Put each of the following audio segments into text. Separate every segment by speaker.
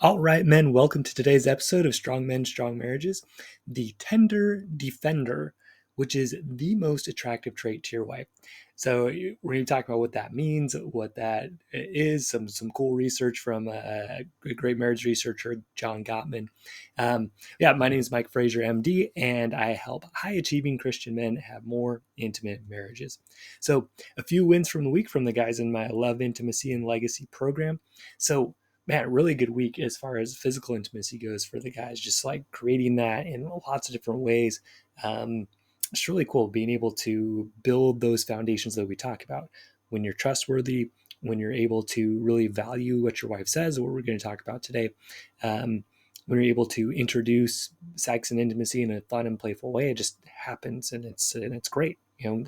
Speaker 1: All right, men, welcome to today's episode of Strong Men, Strong Marriages, the tender defender, which is the most attractive trait to your wife. So we're going to talk about what that means, what that is, some cool research from a great marriage researcher, John Gottman. My name is Mike Frazier, MD, and I help high-achieving Christian men have more intimate marriages. So a few wins from the week from the guys in my Love, Intimacy, and Legacy program. So man, really good week as far as physical intimacy goes for the guys, just like creating that in lots of different ways. It's really cool being able to build those foundations that we talk about. When you're trustworthy, when you're able to really value what your wife says, what we're going to talk about today, when you're able to introduce sex and intimacy in a fun and playful way, it just happens, and it's great.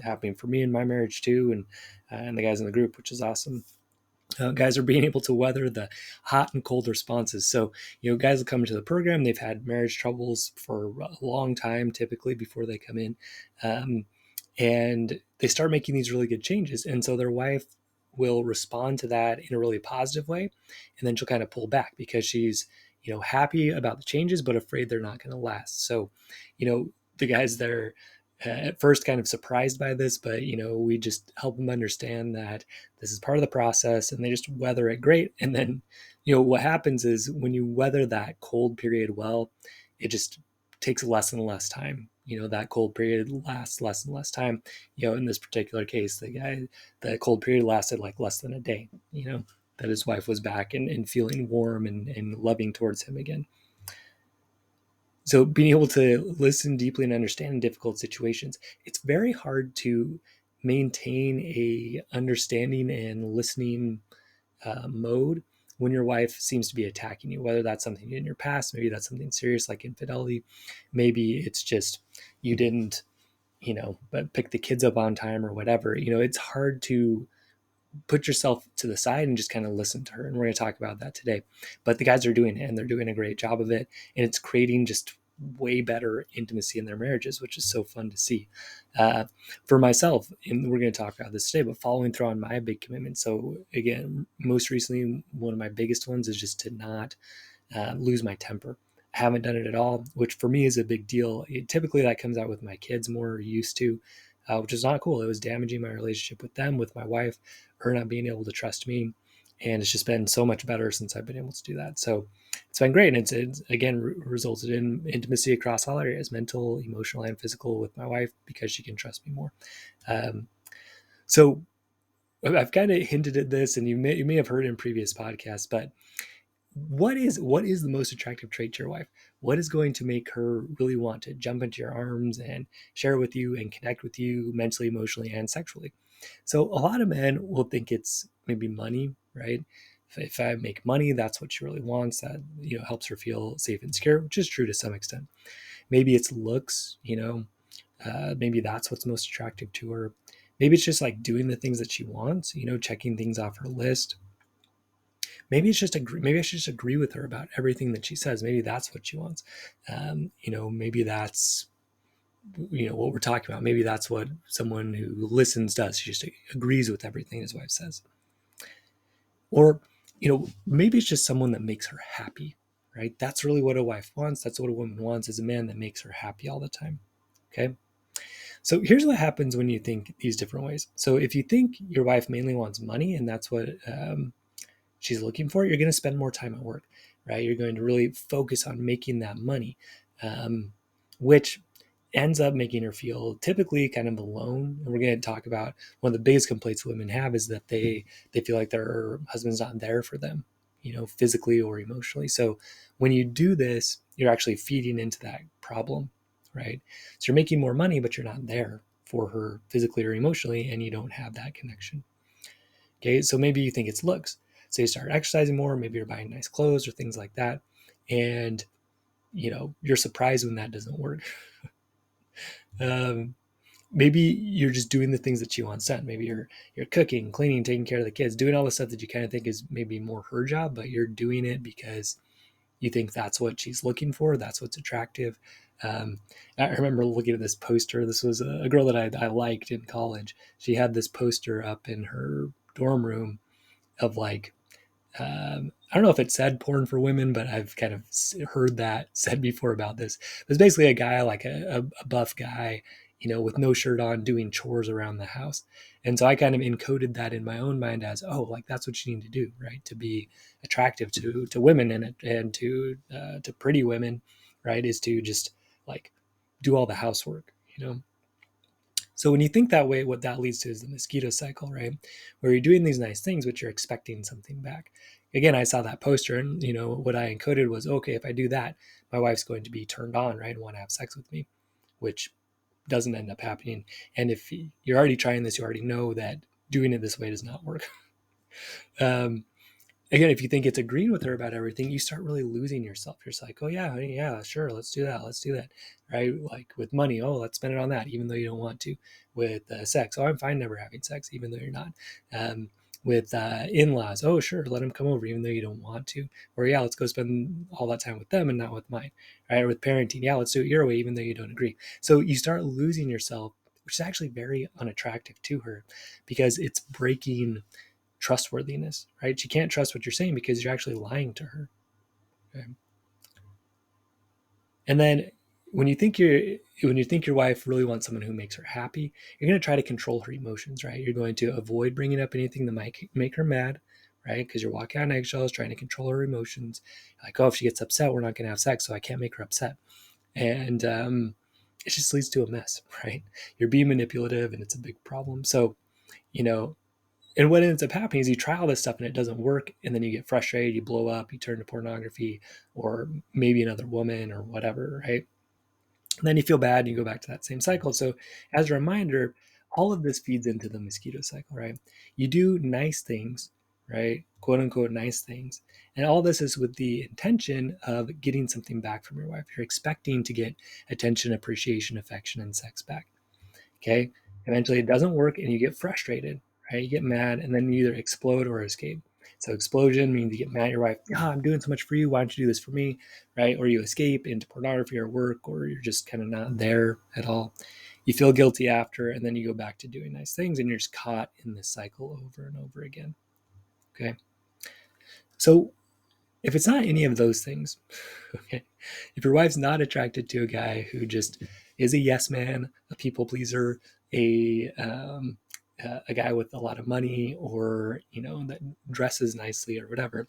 Speaker 1: Happening for me in my marriage too, and the guys in the group, which is awesome. Guys are being able to weather the hot and cold responses. So, guys will come into the program. They've had marriage troubles for a long time, typically before they come in. And they start making these really good changes. And so their wife will respond to that in a really positive way. And then she'll kind of pull back because she's, happy about the changes, but afraid they're not going to last. So, the guys that are at first kind of surprised by this, but we just help them understand that this is part of the process, and they just weather it great. And then what happens is when you weather that cold period well, it just takes less and less time. That cold period lasts less and less time. In this particular case, the cold period lasted like less than a day, that his wife was back and feeling warm and loving towards him again. So being able to listen deeply and understand in difficult situations, it's very hard to maintain a understanding and listening mode when your wife seems to be attacking you, whether that's something in your past, maybe that's something serious like infidelity, maybe it's just you didn't, but pick the kids up on time or whatever. It's hard to put yourself to the side and just kind of listen to her. And we're going to talk about that today. But the guys are doing it, and they're doing a great job of it. And it's creating just way better intimacy in their marriages, which is so fun to see. For myself, and we're going to talk about this today, but following through on my big commitment. So again, most recently, one of my biggest ones is just to not lose my temper. I haven't done it at all, which for me is a big deal. Typically that comes out with my kids more used to, which is not cool. It was damaging my relationship with them, with my wife, her not being able to trust me. And it's just been so much better since I've been able to do that. So it's been great. And it's again, resulted in intimacy across all areas, mental, emotional, and physical with my wife, because she can trust me more. So I've kind of hinted at this, and you may have heard in previous podcasts, but what is the most attractive trait to your wife? What is going to make her really want to jump into your arms and share with you and connect with you mentally, emotionally, and sexually? So a lot of men will think it's maybe money, right? If I make money, that's what she really wants. That helps her feel safe and secure, which is true to some extent. Maybe it's looks, maybe that's what's most attractive to her. Maybe it's just like doing the things that she wants, checking things off her list. Maybe I should just agree with her about everything that she says. Maybe that's what she wants. Maybe that's what we're talking about. Maybe that's what someone who listens does. She just agrees with everything his wife says. Or maybe it's just someone that makes her happy, right? That's really what a wife wants. That's what a woman wants, is a man that makes her happy all the time. Okay. So here's what happens when you think these different ways. So if you think your wife mainly wants money and that's what she's looking for, you're going to spend more time at work, right? You're going to really focus on making that money, which ends up making her feel typically kind of alone. And we're going to talk about one of the biggest complaints women have is that they feel like their husband's not there for them, physically or emotionally. So when you do this, you're actually feeding into that problem, right? So you're making more money, but you're not there for her physically or emotionally, and you don't have that connection. Okay, so maybe you think it's looks. So you start exercising more, maybe you're buying nice clothes or things like that. And, you're surprised when that doesn't work. Maybe you're just doing the things that she wants done. Maybe you're cooking, cleaning, taking care of the kids, doing all the stuff that you kind of think is maybe more her job, but you're doing it because you think that's what she's looking for. That's what's attractive. I remember looking at this poster. This was a girl that I liked in college. She had this poster up in her dorm room of like I don't know if it said porn for women, but I've kind of heard that said before about this. It's basically a guy, like a buff guy, with no shirt on doing chores around the house. And so I kind of encoded that in my own mind as, oh, like that's what you need to do, right? To be attractive to women and to pretty women, right? Is to just like do all the housework. So when you think that way, what that leads to is the mosquito cycle, right? Where you're doing these nice things, but you're expecting something back. Again, I saw that poster, and what I encoded was, okay, if I do that, my wife's going to be turned on, right, and want to have sex with me, which doesn't end up happening. And if you're already trying this, you already know that doing it this way does not work. um, Again, if you think it's agreeing with her about everything, you start really losing yourself. You're just like, oh yeah, sure, let's do that, right? Like with money, oh, let's spend it on that, even though you don't want to. With sex, oh, I'm fine never having sex, even though you're not. With in-laws, oh, sure, let them come over, even though you don't want to. Or yeah, let's go spend all that time with them and not with mine, right? Or with parenting, yeah, let's do it your way, even though you don't agree. So you start losing yourself, which is actually very unattractive to her, because it's breaking trustworthiness, right? She can't trust what you're saying because you're actually lying to her. Okay? And then when you think your wife really wants someone who makes her happy, you're going to try to control her emotions, right? You're going to avoid bringing up anything that might make her mad, right? Because you're walking on eggshells, trying to control her emotions. Like, oh, if she gets upset, we're not going to have sex, so I can't make her upset. And it just leads to a mess, right? You're being manipulative, and it's a big problem. So, you know, and what ends up happening is you try all this stuff and it doesn't work, and then you get frustrated, you blow up, you turn to pornography or maybe another woman or whatever, right? And then you feel bad and you go back to that same cycle. So as a reminder, all of this feeds into the mosquito cycle, right? You do nice things, right? Quote unquote nice things. And all this is with the intention of getting something back from your wife. You're expecting to get attention, appreciation, affection, and sex back. Okay. Eventually it doesn't work and you get frustrated, right? You get mad and then you either explode or escape. So explosion means you get mad at your wife. I'm doing so much for you. Why don't you do this for me? Right? Or you escape into pornography or work, or you're just kind of not there at all. You feel guilty after, and then you go back to doing nice things, and you're just caught in this cycle over and over again. Okay. So if it's not any of those things, okay, if your wife's not attracted to a guy who just is a yes man, a people pleaser, a guy with a lot of money, or that dresses nicely or whatever,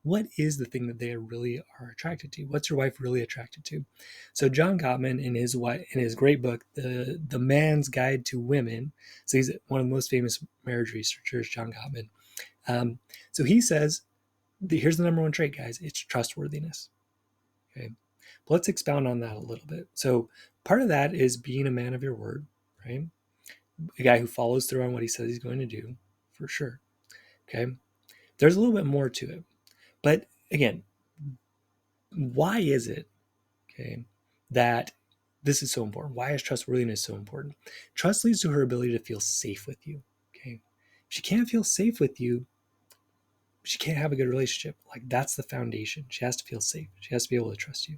Speaker 1: what is the thing that they really are attracted to? What's your wife really attracted to? So John Gottman in his great book, the Man's Guide to Women. So he's one of the most famous marriage researchers, John Gottman. So he says, here's the number one trait, guys. It's trustworthiness. Okay. But let's expound on that a little bit. So part of that is being a man of your word, right? A guy who follows through on what he says he's going to do, for sure. Okay. There's a little bit more to it. But again, why is it, okay, that this is so important? Why is trustworthiness so important? Trust leads to her ability to feel safe with you. Okay. If she can't feel safe with you, she can't have a good relationship. Like that's the foundation. She has to feel safe. She has to be able to trust you.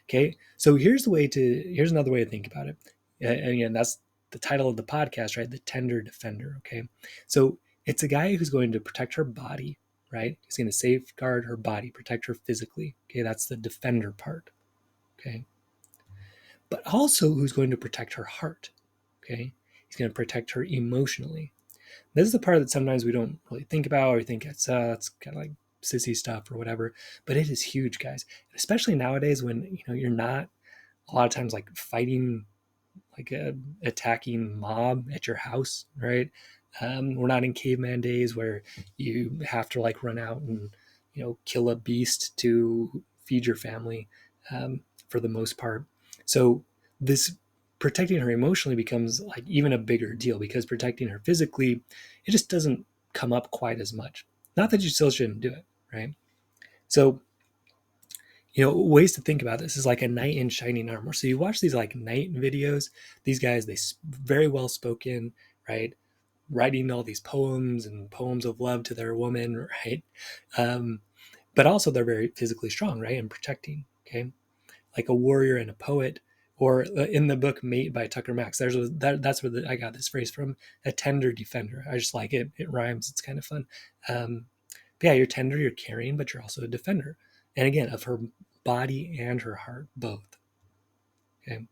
Speaker 1: Okay. So here's another way to think about it. And again, that's the title of the podcast, right? The tender defender. Okay. So it's a guy who's going to protect her body, right? He's going to safeguard her body, protect her physically. Okay. That's the defender part. Okay. But also who's going to protect her heart. Okay. He's going to protect her emotionally. This is the part that sometimes we don't really think about, or we think it's kind of like sissy stuff or whatever, but it is huge, guys. Especially nowadays when you're not a lot of times like fighting like a attacking mob at your house, right? We're not in caveman days where you have to like run out and kill a beast to feed your family, for the most part. So this protecting her emotionally becomes like even a bigger deal, because protecting her physically, it just doesn't come up quite as much. Not that you still shouldn't do it, right? So ways to think about this is like a knight in shining armor. So you watch these like knight videos, these guys, they very well spoken, right? Writing all these poems and poems of love to their woman, right? But also they're very physically strong, right? And protecting, okay? Like a warrior and a poet, Or in the book Mate by Tucker Max, that's where I got this phrase from, a tender defender. I just like it. It rhymes. It's kind of fun. But yeah, you're tender, you're caring, but you're also a defender. And again, of her body and her heart, both. Okay.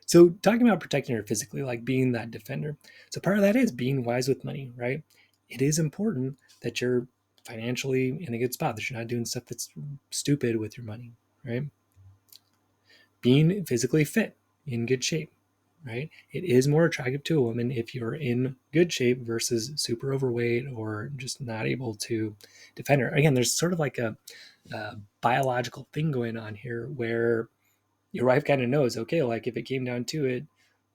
Speaker 1: So talking about protecting her physically, like being that defender. So part of that is being wise with money, right? It is important that you're financially in a good spot, that you're not doing stuff that's stupid with your money, right? Being physically fit, in good shape, right? It is more attractive to a woman if you're in good shape versus super overweight or just not able to defend her. Again, there's sort of like a biological thing going on here where your wife kind of knows, okay, like if it came down to it,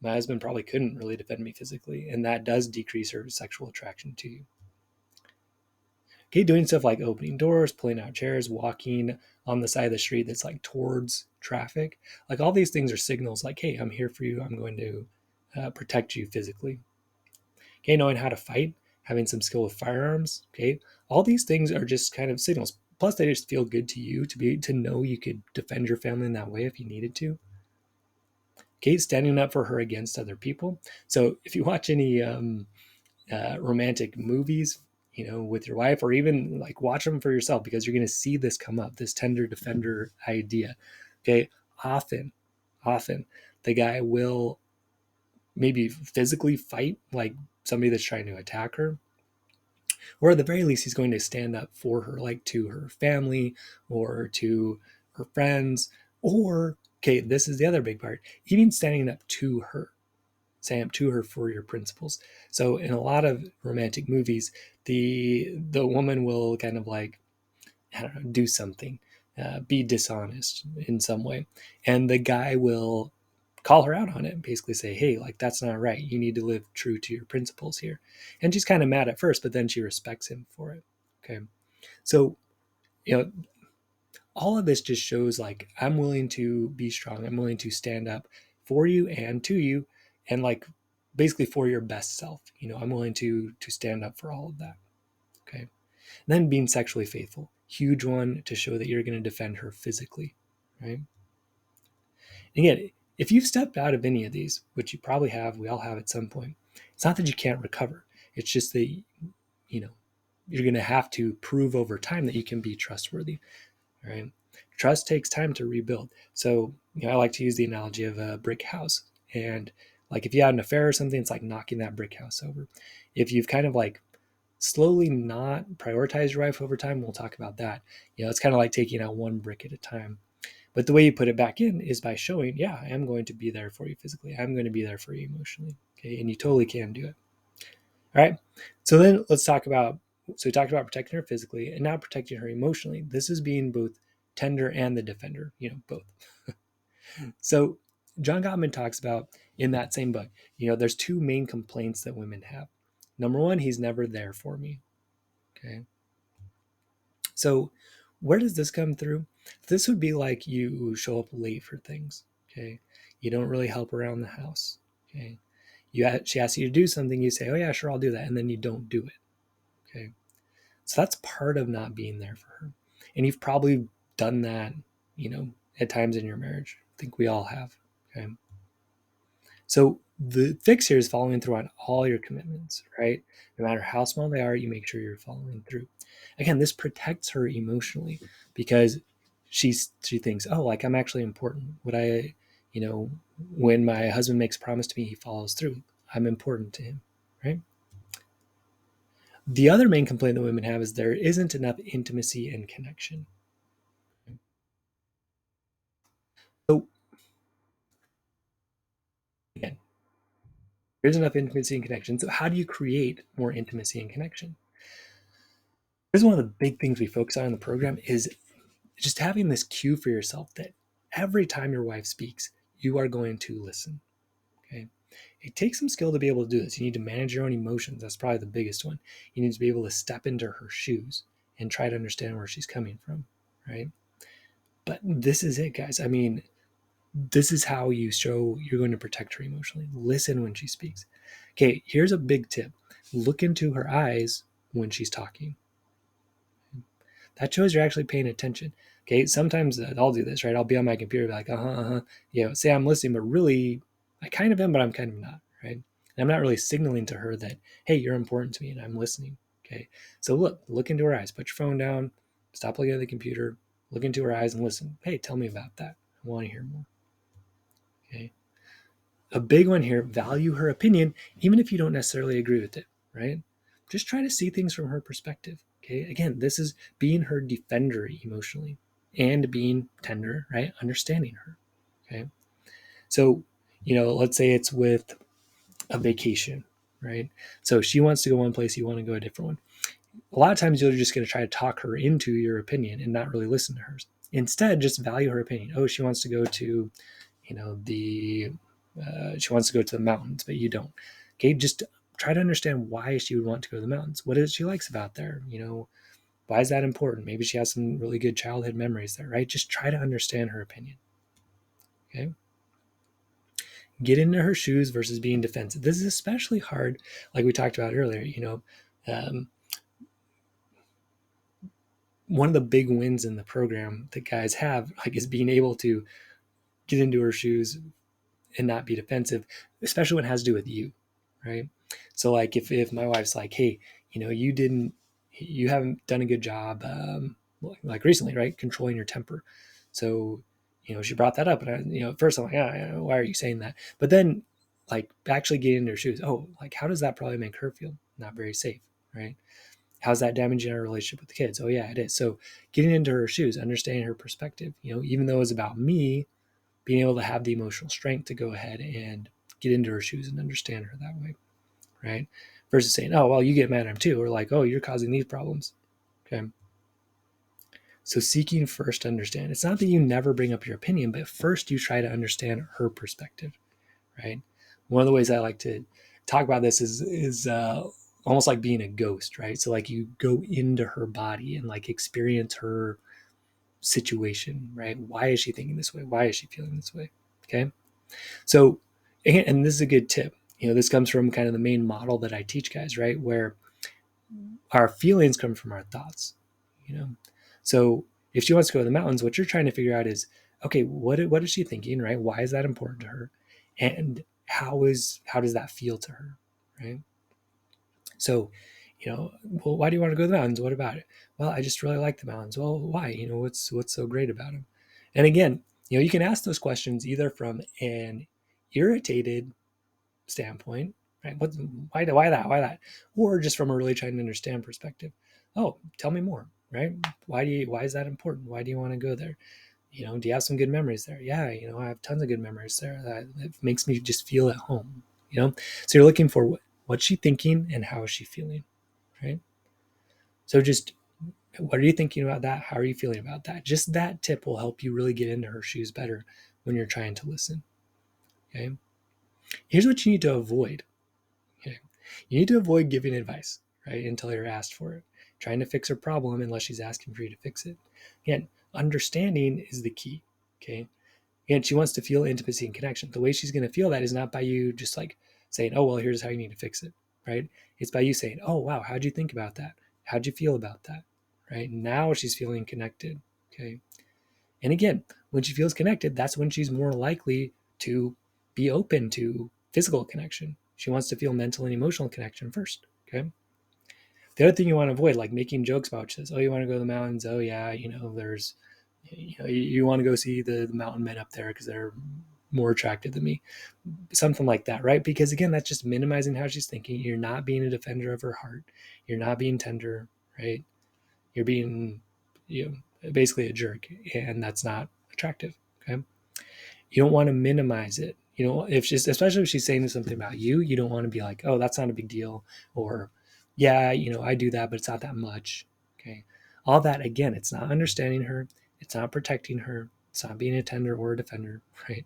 Speaker 1: my husband probably couldn't really defend me physically, and that does decrease her sexual attraction to you. Okay, doing stuff like opening doors, pulling out chairs, walking on the side of the street that's like towards traffic, like all these things are signals like, hey, I'm here for you, I'm going to protect you physically. Okay, knowing how to fight, having some skill with firearms, okay, all these things are just kind of signals. Plus, they just feel good to you to know you could defend your family in that way if you needed to. Okay, standing up for her against other people. So if you watch any romantic movies, with your wife, or even like watch them for yourself, because you're going to see this come up, this tender defender idea. Okay, often the guy will maybe physically fight like somebody that's trying to attack her, or at the very least he's going to stand up for her, like to her family or to her friends, or okay, this is the other big part, even standing up to her, stand up to her for your principles. So in a lot of romantic movies, the woman will kind of like, I don't know, do something, be dishonest in some way, and the guy will call her out on it and basically say, hey, like that's not right, you need to live true to your principles here. And she's kind of mad at first, but then she respects him for it. Okay, so you know all of this just shows like, I'm willing to be strong, I'm willing to stand up for you and to you, and like basically for your best self. I'm willing to stand up for all of that. Okay, and then being sexually faithful, huge one, to show that you're going to defend her physically, right? And again, if you've stepped out of any of these, which you probably have, we all have at some point, it's not that you can't recover, it's just that you know you're going to have to prove over time that you can be trustworthy. Right? Trust takes time to rebuild. So, I like to use the analogy of a brick house. And like if you had an affair or something, it's like knocking that brick house over. If you've kind of like slowly not prioritized your life over time, we'll talk about that. It's kind of like taking out one brick at a time. But the way you put it back in is by showing, yeah, I am going to be there for you physically. I'm going to be there for you emotionally. Okay. And you totally can do it. All right. So then let's talk about, so we talked about protecting her physically and now protecting her emotionally. This is being both tender and the defender, both. So John Gottman talks about in that same book, there's two main complaints that women have. Number one, he's never there for me. Okay. So where does this come through? This would be like you show up late for things. Okay. You don't really help around the house. Okay. She asks you to do something, you say, oh yeah, sure, I'll do that. And then you don't do it. Okay. So that's part of not being there for her. And you've probably done that, at times in your marriage. I think we all have. Okay. So the fix here is following through on all your commitments, right? No matter how small they are, you make sure you're following through. Again, this protects her emotionally because she thinks, oh, like I'm actually important. When my husband makes a promise to me, he follows through. I'm important to him, right? The other main complaint that women have is there isn't enough intimacy and connection. So again, there's enough intimacy and connection. So how do you create more intimacy and connection? Here's one of the big things we focus on in the program is just having this cue for yourself that every time your wife speaks, you are going to listen. Okay. It takes some skill to be able to do this. You need to manage your own emotions. That's probably the biggest one. You need to be able to step into her shoes and try to understand where she's coming from. Right. But this is it, guys. I mean, this is how you show you're going to protect her emotionally. Listen when she speaks. Okay, here's a big tip. Look into her eyes when she's talking. That shows you're actually paying attention. Okay, sometimes I'll do this, right? I'll be on my computer, be like, say I'm listening, but really, I kind of am, but I'm kind of not, right? And I'm not really signaling to her that, hey, you're important to me and I'm listening. Okay, so look into her eyes, put your phone down, stop looking at the computer, look into her eyes and listen. Hey, tell me about that. I want to hear more. Okay. A big one here, value her opinion, even if you don't necessarily agree with it, right? Just try to see things from her perspective. Okay. Again, this is being her defender emotionally and being tender, right? Understanding her. Okay. So, let's say it's with a vacation, right? So she wants to go one place, you want to go a different one. A lot of times you're just going to try to talk her into your opinion and not really listen to hers. Instead, just value her opinion. Oh, she wants to go to, the she wants to go to the mountains, but you don't. Okay, just try to understand why she would want to go to the mountains. What is it she likes about there? Why is that important? Maybe she has some really good childhood memories there, right? Just try to understand her opinion. Okay. Get into her shoes versus being defensive. This is especially hard, like we talked about earlier. Um, one of the big wins in the program that guys have, like, is being able to get into her shoes and not be defensive, especially when it has to do with you, right? So like if my wife's like, hey, you haven't done a good job, like recently, right? Controlling your temper. So, she brought that up and at first I'm like, why are you saying that? But then like actually getting into her shoes. Oh, like how does that probably make her feel not very safe, right? How's that damaging our relationship with the kids? Oh yeah, it is. So getting into her shoes, understanding her perspective, even though it's about me, being able to have the emotional strength to go ahead and get into her shoes and understand her that way, right? Versus saying, oh, well, you get mad at him too, or like, oh, you're causing these problems. Okay. So seeking first to understand. It's not that you never bring up your opinion, but first you try to understand her perspective, right? One of the ways I like to talk about this is almost like being a ghost, right? So like you go into her body and like experience her situation, right? Why is she thinking this way? Why is she feeling this way? Okay. So, and this is a good tip. This comes from kind of the main model that I teach guys, right? Where our feelings come from our thoughts, you know? So if she wants to go to the mountains, what you're trying to figure out is, okay, what is she thinking, right? Why is that important to her? And how does that feel to her, right? So, well, why do you want to go to the mountains? What about it? Well, I just really like the mountains. Well, why? What's so great about them? And again, you can ask those questions either from an irritated standpoint, right? Why that? Or just from a really trying to understand perspective. Oh, tell me more, right? Why is that important? Why do you want to go there? Do you have some good memories there? Yeah, I have tons of good memories there. That makes me just feel at home. So you're looking for what's she thinking and how is she feeling, right? So just what are you thinking about that? How are you feeling about that? Just that tip will help you really get into her shoes better when you're trying to listen. Okay. Here's what you need to avoid. Okay. You need to avoid giving advice, right? Until you're asked for it. Trying to fix her problem unless she's asking for you to fix it. Again, understanding is the key. Okay. And she wants to feel intimacy and connection. The way she's going to feel that is not by you just like saying, oh, well, here's how you need to fix it, right? It's by you saying, oh, wow, how'd you think about that? How'd you feel about that, right? Now she's feeling connected, okay? And again, when she feels connected, that's when she's more likely to be open to physical connection. She wants to feel mental and emotional connection first, okay? The other thing you want to avoid, like making jokes about, says, oh, you want to go to the mountains? Oh, yeah, there's, you want to go see the mountain men up there because they're more attractive than me. Something like that, right? Because again, that's just minimizing how she's thinking. You're not being a defender of her heart. You're not being tender, right? You're being, basically a jerk, and that's not attractive, okay? You don't want to minimize it. If she's, especially if she's saying something about you don't want to be like, oh, that's not a big deal, or yeah, I do that, but it's not that much. Okay. All that, again, it's not understanding her, it's not protecting her, it's not being a tender or a defender, right?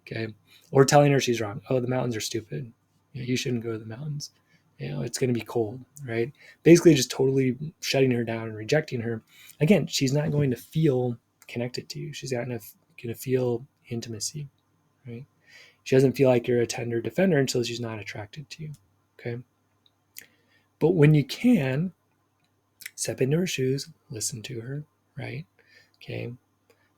Speaker 1: Okay. Or telling her she's wrong. Oh, the mountains are stupid. You shouldn't go to the mountains. It's going to be cold, right? Basically just totally shutting her down and rejecting her. Again, she's not going to feel connected to you. She's not going to feel intimacy, right? She doesn't feel like you're a tender defender until she's not attracted to you, okay? But when you can, Step into her shoes, listen to her, right? Okay.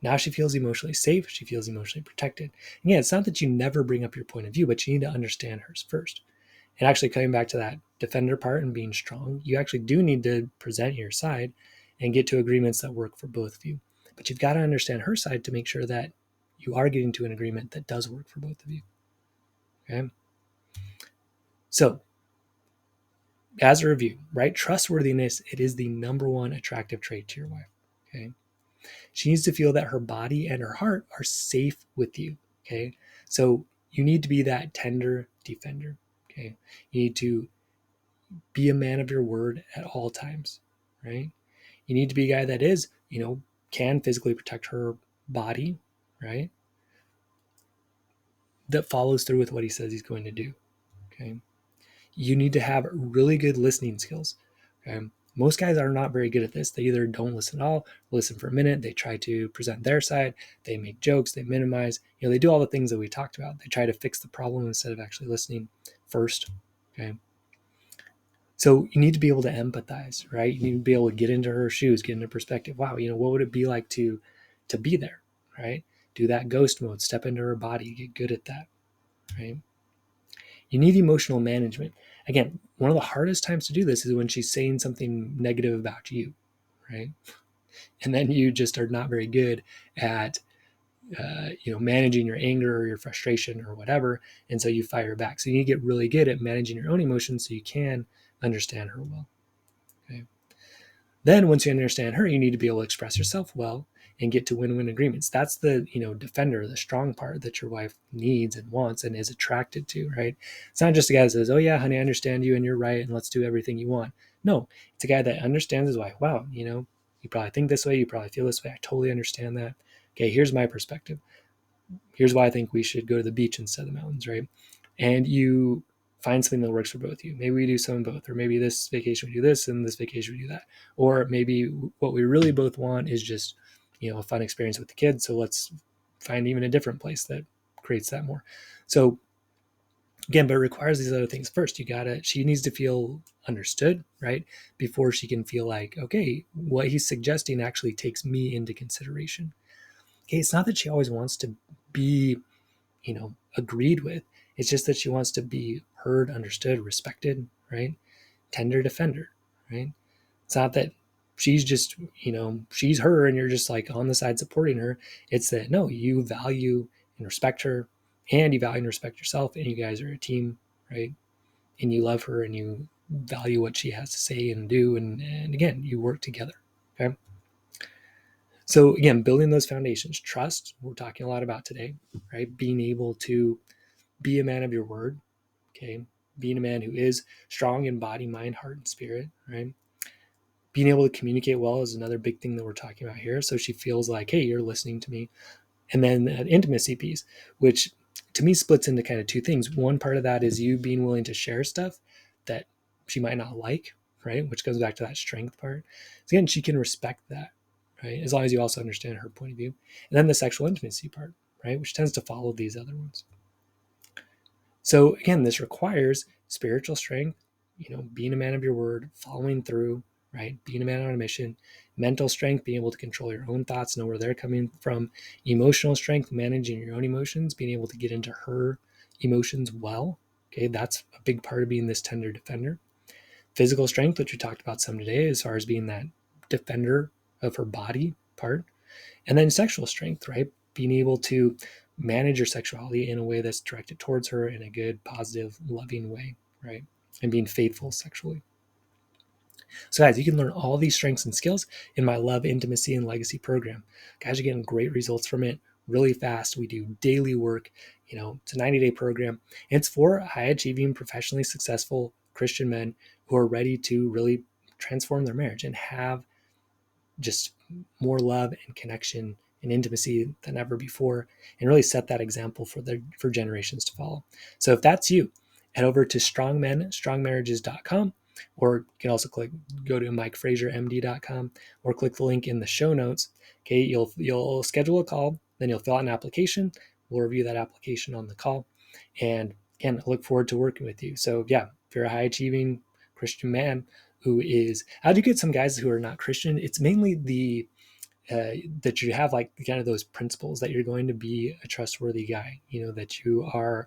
Speaker 1: Now she feels emotionally safe. She feels emotionally protected. Again, it's not that you never bring up your point of view, but you need to understand hers first. And actually, coming back to that defender part and being strong, you actually do need to present your side and get to agreements that work for both of you. But you've got to understand her side to make sure that you are getting to an agreement that does work for both of you. Okay. So, as a review, right? Trustworthiness, it is the number one attractive trait to your wife. Okay. She needs to feel that her body and her heart are safe with you. Okay. So you need to be that tender defender. Okay. You need to be a man of your word at all times, right? You need to be a guy that is, can physically protect her body, right? That follows through with what he says he's going to do. Okay. You need to have really good listening skills. Okay. Most guys are not very good at this. They either don't listen at all, listen for a minute, they try to present their side, they make jokes, they minimize, they do all the things that we talked about. They try to fix the problem instead of actually listening first. Okay. So you need to be able to empathize, right? You need to be able to get into her shoes, get into perspective. Wow, what would it be like to be there, right? Do that ghost mode, step into her body, get good at that, right? You need emotional management. Again, one of the hardest times to do this is when she's saying something negative about you, right? And then you just are not very good at, managing your anger or your frustration or whatever. And so you fire back. So you need to get really good at managing your own emotions so you can understand her well. Okay. Then once you understand her, you need to be able to express yourself well and get to win-win agreements. That's the, defender, the strong part that your wife needs and wants and is attracted to, right? It's not just a guy that says, oh yeah, honey, I understand you and you're right and let's do everything you want. No, it's a guy that understands his wife. Wow, you probably think this way, you probably feel this way. I totally understand that. Okay, here's my perspective. Here's why I think we should go to the beach instead of the mountains, right? And you find something that works for both of you. Maybe we do some of both, or maybe this vacation we do this and this vacation we do that. Or maybe what we really both want is just, a fun experience with the kids. So let's find even a different place that creates that more. So again, but it requires these other things first. She needs to feel understood, right? Before she can feel like, okay, what he's suggesting actually takes me into consideration. Okay, it's not that she always wants to be, agreed with. It's just that she wants to be heard, understood, respected, right? Tender defender, right? It's not that she's just, she's her and you're just like on the side supporting her. It's that, no, you value and respect her and you value and respect yourself and you guys are a team, right? And you love her and you value what she has to say and do. And again, you work together, okay? So again, building those foundations, trust, we're talking a lot about today, right? Being able to be a man of your word, okay? Being a man who is strong in body, mind, heart, and spirit, right? Being able to communicate well is another big thing that we're talking about here. So she feels like, hey, you're listening to me. And then that intimacy piece, which to me splits into kind of two things. One part of that is you being willing to share stuff that she might not like, right? Which goes back to that strength part. So again, she can respect that, right? As long as you also understand her point of view. And then the sexual intimacy part, right? Which tends to follow these other ones. So again, this requires spiritual strength, being a man of your word, following through, right? Being a man on a mission, mental strength, being able to control your own thoughts, know where they're coming from, emotional strength, managing your own emotions, being able to get into her emotions well. Okay, that's a big part of being this tender defender. Physical strength, which we talked about some today, as far as being that defender of her body part. And then sexual strength, right? Being able to manage your sexuality in a way that's directed towards her in a good, positive, loving way, right? And being faithful sexually. So, guys, you can learn all these strengths and skills in my Love, Intimacy, and Legacy program. Guys are getting great results from it really fast. We do daily work. It's a 90-day program. It's for high achieving, professionally successful Christian men who are ready to really transform their marriage and have just more love and connection and intimacy than ever before, and really set that example for generations to follow. So if that's you, head over to strongmarriages.com, or you can also go to mikefraziermd.com, or click the link in the show notes. Okay, you'll schedule a call, then you'll fill out an application. We'll review that application on the call, and again, I look forward to working with you. So yeah, if you're a high achieving Christian man who is, I do get some guys who are not Christian. It's mainly that you have like kind of those principles that you're going to be a trustworthy guy, that you are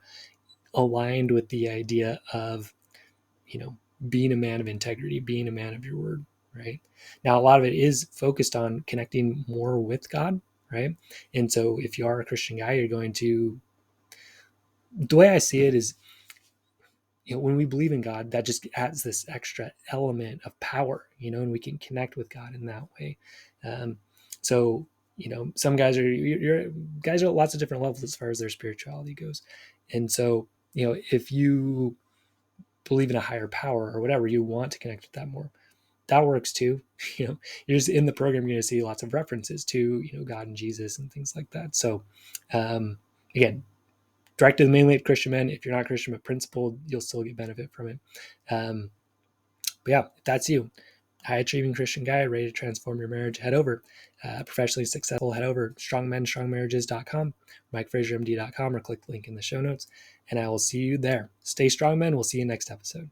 Speaker 1: aligned with the idea of, being a man of integrity, being a man of your word, right? Now, a lot of it is focused on connecting more with God, right? And so if you are a Christian guy, you're going to, the way I see it is, when we believe in God, that just adds this extra element of power, and we can connect with God in that way. So, some guys guys are at lots of different levels as far as their spirituality goes. And so, if you believe in a higher power or whatever, you want to connect with that more, that works too. You're just in the program, you're going to see lots of references to, God and Jesus and things like that. So, again, directed mainly at Christian men. If you're not Christian but principled, you'll still get benefit from it. But yeah, if that's you, high achieving Christian guy ready to transform your marriage, head over. Professionally successful, head over strongmenstrongmarriages.com, MikeFraserMD.com, or click the link in the show notes, and I will see you there. Stay strong, men. We'll see you next episode.